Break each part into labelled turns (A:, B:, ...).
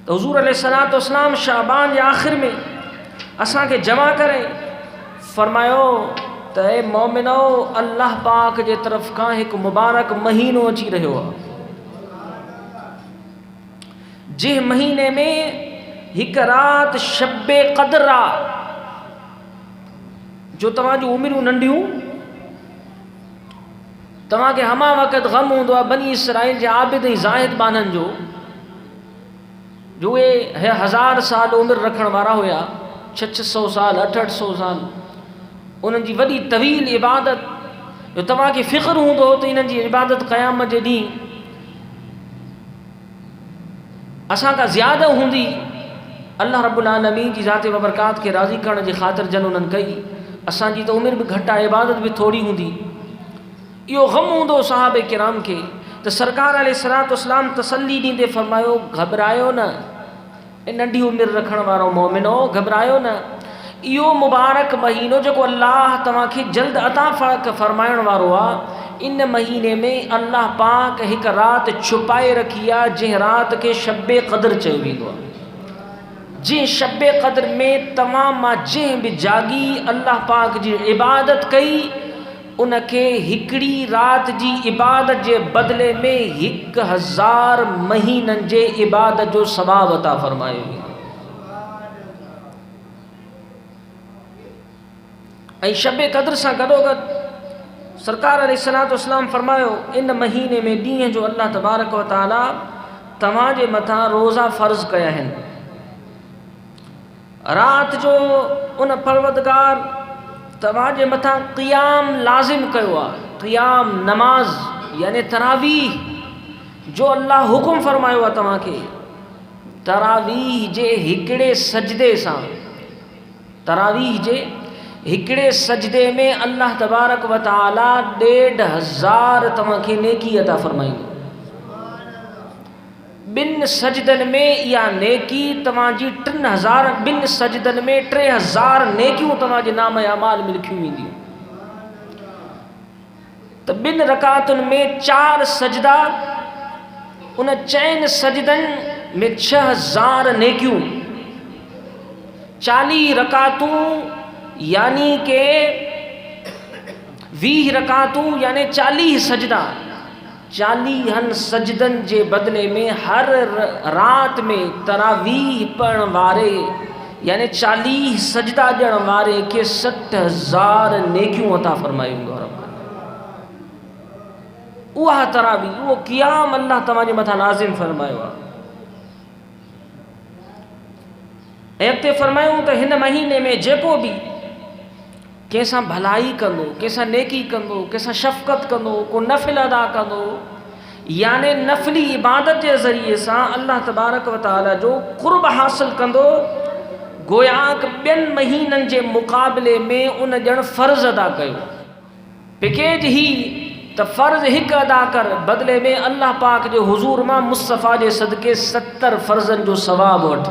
A: तो हुजूर अलैहिस्सलातु वस्सलाम शाबान जे आख़िर में असां खे जमा करे फरमायो त ए मोमिनो, अल्लाह पाक जे तरफ़ खां हिकु मुबारक महीनो अची रहियो आहे, जंहिं महीने में हिकु राति शब्बे क़द्र आहे। जो तव्हां जूं उमिरियूं नंढियूं, तव्हांखे हमा वक़्तु ग़म हूंदो आहे बनी इसराइल जे आबिद ऐं ज़ाहिद बाननि जो उहे 1000 साल उमिरि रखण वारा हुया, 600 साल 800 साल, उन्हनि जी वॾी तवील इबादत, जो तव्हांखे फ़िक्र हूंदो हो त इन्हनि जी इबादत क़यामत जे ॾींहुं असां खां ज़्यादा हूंदी। अल्लाह रब्बुल आलमीन जी ज़ात बबरकात खे राज़ी करण जी ख़ातिर जन उन्हनि कई। असांजी त उमिरि बि घटि आहे, इबादत बि थोरी हूंदी। इहो ग़म हूंदो सहाबे किराम खे त सरकार अलैहिस्सलातु वस्सलाम तसल्ली ॾींदे फरमायो, घबरायो न ए नंढी उमिरि रखण वारो मोमिनो, घबरायो न। इहो मुबारक महीनो जेको अल्लाह तव्हांखे जल्द अता फरमाइण वारो आहे, इन महीने में अल्लाह पाक हिकु राति छुपाए रखी आहे, जंहिं राति खे शब्बे क़द्र चयो वेंदो आहे। जंहिं शब्बे क़द्र में तमाम मां जंहिं बि जागी अल्लाह पाक जी इबादत कई, उनखे हिकिड़ी राति जी इबादत जे बदिले में 1000 महीननि जे इबादत जो सवाब अता फरमायो वेंदो। ऐं शब्बे क़द्र सां गॾोगॾु सरकार अलैहिस्सलातु वस्सलाम फरमायो, इन महीने में ॾींहं जो अल्लाह तबारक व तआला तव्हांजे मथां रोज़ा फ़र्ज़ कया आहिनि। राति जो उन परवरदिगार तव्हांजे मथां क़ियाम लाज़िम कयो आहे। क़ियाम नमाज यानी तरावीह जो अल्लाह हुकुम फरमायो आहे तव्हांखे, तरावीह जे हिकिड़े सजदे सां, तरावीह जे हिकिड़े सजदे में अल्लाह तबारक व तआला 1500 तव्हांखे नेकी अता फरमाईंदो। ॿिनि सजदनि में इहा नेकी तव्हांजी 3000, ॿिनि सजदनि में 3000 नेकियूं तव्हांजे नाम अमाल में लिखियूं वेंदियूं। त ॿिनि रकातुनि में 4 सजदा, उन 4 सजदनि में 6000 नेकियूं, 40 रकातूं यानी के 20 रकातूं यानी 40 सजदा, 40 सजदनि जे बदिले में हर राति में तरावीह पढ़ण वारे यानी 40 सजदा ॾियण वारे खे 60,000 नेकियूं अता फरमायूं। उहा तरावीह, उहो क़ियाम अल्लाह तव्हांजे मथां लाज़िम फरमायो आहे। ऐं अॻिते फरमायूं त हिन महीने में जेको बि कंहिंसां भलाई कंदो, कंहिंसां नेकी कंदो, कंहिंसां शफ़क़त कंदो, को नफ़िल अदा कंदो, यानी नफ़िली इबादत जे ज़रिए सां अल्लाह तबारक व तआला जो क़ुर्ब हासिल कंदो, गोया ॿियनि महीननि जे मुक़ाबले में उन ॼण फ़र्ज़ अदा कयो। पैकेज ही त फ़र्ज़ हिकु अदा कर, बदिले में अल्लाह पाक जे हुज़ूर मां मुस्तफ़ा जे सदके 70 फ़र्ज़नि जो सवाब वठ।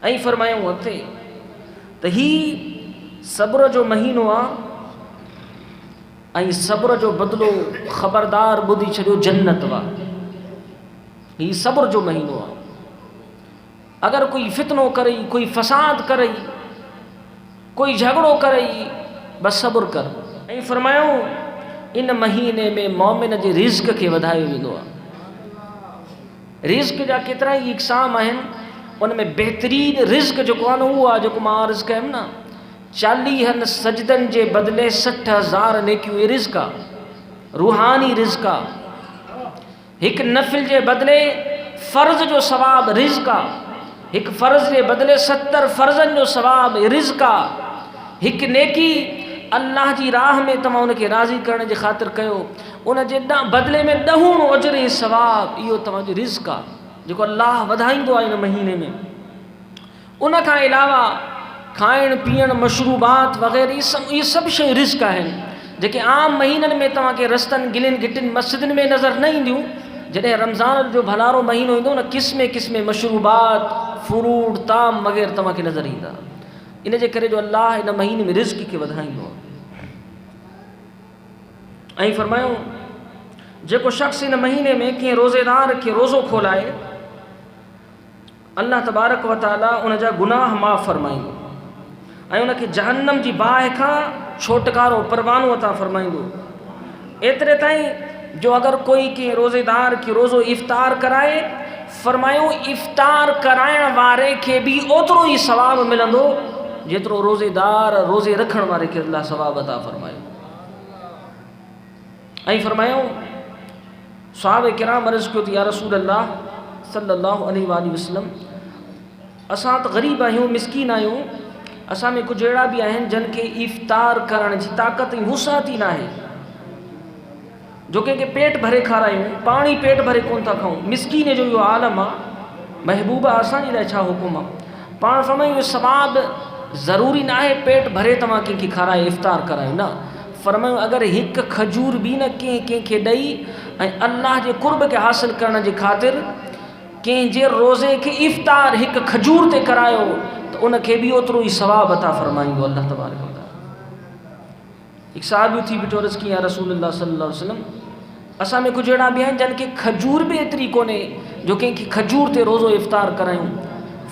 A: ऐं फरमायूं अॻिते त ही सब्र जो महीनो आहे, ऐं सब्र जो बदिलो ख़बरदार ॿुधी छॾियो जन्नत आहे। ही सब्र जो महीनो आहे। अगर कोई फितनो करई, कोई फसाद करई, कोई झगड़ो करई, बस सब्र कर। ऐं फरमायूं इन महीने में मोमिन जे रिज़्क़ खे वधायो वेंदो आहे। रिज़्क़ जा केतिरा ई इक़साम आहिनि, उन में बहितरीन रिज़्क़ जेको आहे न, उहो आहे जेको मां अर्ज़ु कयुमि न, 40 सजदनि जे बदिले 60,000 नेकियूं, इहे रिज़्क़ आहे, रूहानी रिज़्क़ आहे। हिकु नफ़िल जे बदिले फ़र्ज़ जो सवाब रिज़्क़ आहे, हिकु फ़र्ज़ जे बदिले 70 फ़र्ज़नि जो सवाब रिज़्क़ आहे। हिकु नेकी अल्लाह जी राह में तव्हां उनखे राज़ी करण जे ख़ातिर कयो, उन जे बदिले में 10 अजर ऐं सवाब, इहो तव्हांजो रिज़्क़ आहे जेको अल्लाह वधाईंदो आहे इन महीने में। उन खां अलावा खाइण पीअण, मशरूबात वग़ैरह, इहे सभु शयूं रिज़्क़ आहिनि जेके आम महीननि में तव्हांखे रस्तनि गिलियुनि गिटियुनि मस्जिदनि में नज़र न ईंदियूं। जॾहिं रमज़ान जो भलारो महीनो ईंदो न, क़िस्मे क़िस्मे मशरूबात, फ्रूट, ताम वग़ैरह तव्हांखे नज़र ईंदा। इन जे करे जो अल्लाह इन महीने में रिज़्क़ खे वधाईंदो आहे। ऐं फरमायूं जेको शख़्स इन महीने में कंहिं रोज़ेदार खे रोज़ो खोलाए, अल्लाह तबारक व तआला उन जा गुनाह माफ़ फरमाईंदो ऐं उनखे जहन्नम जी बाहि खां छोटकारो परवानो अता फरमाईंदो। एतिरे ताईं जो अगर कोई के रोज़ेदार खे रोज़ो इफ़्तार कराए, फरमायो इफ़्तार कराइण वारे खे भी ओतिरो ई सवाबु मिलंदो जेतिरो रोज़ेदार रोज़े रखण वारे खे अल्लाह सवाबु अता फरमायो। ऐं फरमायो सहाबे किराम अर्ज़ कयो त या रसूल अल्लाह सल्लल्लाहु अलैहि वसल्लम, असां त ग़रीब आहियूं, मिस्कीन आहियूं, असां में कुछ अहिड़ा भी आहिनि जिन खे इफ़्तार करण जी ताक़त ऐं वुसात ई न आहे, जो कंहिंखे पेट भरे खारायूं, पाणी पेट भरे कोन था खाऊं। मिस्कीन जो इहो आलम आहे। महबूबा असांजे लाइ छा हुकुम आहे? पाण फरमायूं सवाब ज़रूरी न आहे पेट भरे तव्हां कंहिंखे खाराए इफ़्तार करायो, न। फरमायूं अगरि हिकु खजूर बि न कंहिंखे ॾेई ऐं अल्लाह जे कुर्ब खे हासिल करण जे ख़ातिर कंहिंजे रोज़े खे इफ़्तार हिकु खजूर ते करायो त उनखे बि ओतिरो ई सवाबु अता फरमाईंदो अल्लाह तबारक व तआला। हिकु साहिबु थी बीठो अर्ज़ कई या रसूलल्लाह सल्लल्लाहु अलैहि वसल्लम, असां में कुझु अहिड़ा बि आहिनि जिन खे खजूर बि एतिरी कोन्हे जो कंहिंखे खजूर ते रोज़ो इफ़्तार करायूं।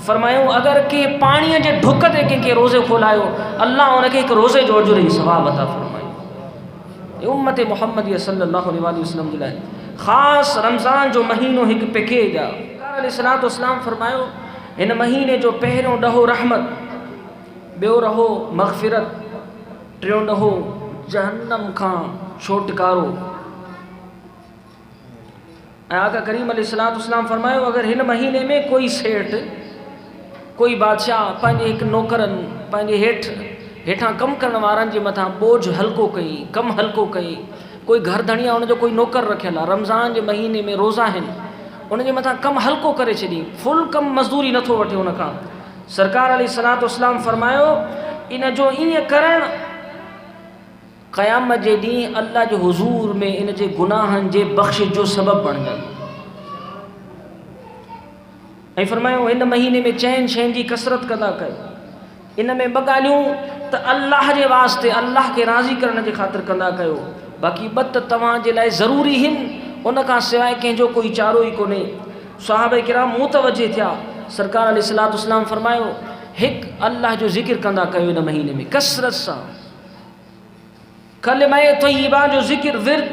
A: फरमायूं अगरि कंहिं पाणीअ जे ढुक ते कंहिंखे रोज़े खोलायो, अल्लाह उनखे हिकु रोज़े जो अजुर ई सवाबु अता फरमाईंदो। उम्मत मुहम्मद सल्लल्लाहु अलैहि वसल्लम जे लाइ ख़ासि रमज़ान जो महीनो हिकु पैकेज आहे। अलैहिस्सलातु वस्सलाम फरमायो हिन महीने जो पहिरियों ॾहो रहमत, ॿियो ॾहो मग़फ़िरत, टियों ॾहो जहन्नम खां छोटकारो। ऐं आका करीम अलैहिस्सलातु वस्सलाम फरमायो अगरि हिन महीने में कोई सेठ, कोई बादशाह पंहिंजे हिकु नौकरनि, पंहिंजे हेठां कमु करण वारनि जे मथां बोझ हल्को कई, कमु हल्को कई, कोई घर धणिया हुनजो कोई नौकर रखियल आहे, रमज़ान जे महीने में रोज़ा आहिनि, उनजे मथां कमु हल्को करे छॾी, फुल कमु मज़दूरी नथो वठे उनखां, सरकार अलैहिस्सलातु वस्सलाम फरमायो इन जो ईअं करणु क़यामत जे ॾींहुं अल्लाह जे हुज़ूर में इन जे गुनाहनि जे बख़्शिश जो सबबु बणजंदो। ऐं फरमायो हिन महीने में चइनि शयुनि जी कसरत कंदा कयो। इन में ॿ ॻाल्हियूं त अल्लाह जे वास्ते, अल्लाह खे राज़ी करण जे ख़ातिर कंदा कयो, बाक़ी ॿ त तव्हांजे लाइ ज़रूरी आहिनि, उन खां सवाइ कंहिंजो कोई चारो ई कोन्हे। सहाबे किराम मुतवजे थिया, सरकार अलैहिस्सलातु वस्सलाम फरमायो हिकु अल्लाह जो ज़िक्र कंदा कयो इन महीने में कसरत सां, कलिमाए तय्यबा जो ज़िक्र विर्द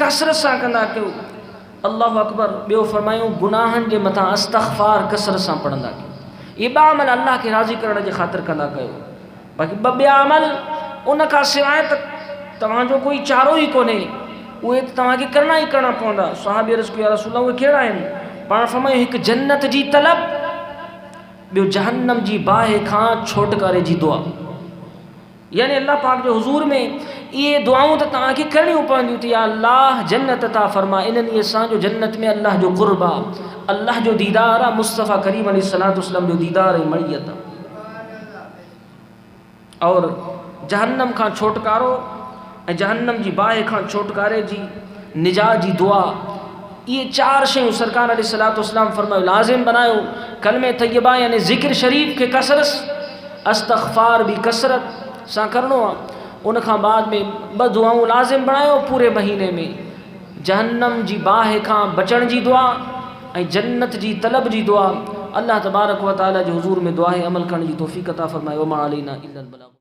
A: कसरत सां कंदा कयो, अल्लाहु अकबर। ॿियो फरमायो गुनाहनि जे मथां इस्तग़फ़ार कसरत सां पढ़ंदा कयो। इहे ॿ अमल अल्लाह खे राज़ी करण जे ख़ातिर कंदा कयो, बाक़ी ॿ ॿिया अमल उन खां सवाइ त तव्हांजो कोई चारो ई कोन्हे, उहे त तव्हांखे करणा ई करणा पवंदा। सहाबी अर्ज़ कयो या रसूल अल्लाह उहे कहिड़ा आहिनि? पाण फरमायो हिकु जन्नत जी तलब, ॿियो जहन्नम जी बाहि खां छोटकारे जी दुआ। यानी अल्लाह पाक जो हुज़ूर में इहे दुआऊं त तव्हांखे करणियूं पवंदियूं थी, या अल्लाह जन्नत अता फरमा। इन्हनि असांजो जन्नत में अल्लाह जो क़ुर्ब आहे, अल्लाह जो दीदार आहे, मुस्तफ़ा करीम अलैहिस्सलातु वस्सलाम जो दीदार ऐं मड़ियत आहे, और जहन्नम खां छोटकारो ऐं जहन्नम जी बाहि खां छोटकारे जी निजात जी दुआ। ये 4 शयूं सरकार अलैहिस्सलातु वस्सलाम फरमायो लाज़िम बनायो। कलमे तय्यबा यानी ज़िक्र शरीफ के कसरत, इस्तग़फ़ार भी कसरत सां करणो आहे। उन खां बाद में 2 दुआऊं लाज़िम बनायो पूरे महीने में, जहन्नम जी बाहि खां बचण जी दुआ ऐं जन्नत जी तलब जी दुआ। अल्लाह तबारक व तआला जे हुज़ूर में दुआ अमल करण जी तौफ़ीक़ अता फ़रमाए। व मा अलैना इल्लल बलाग।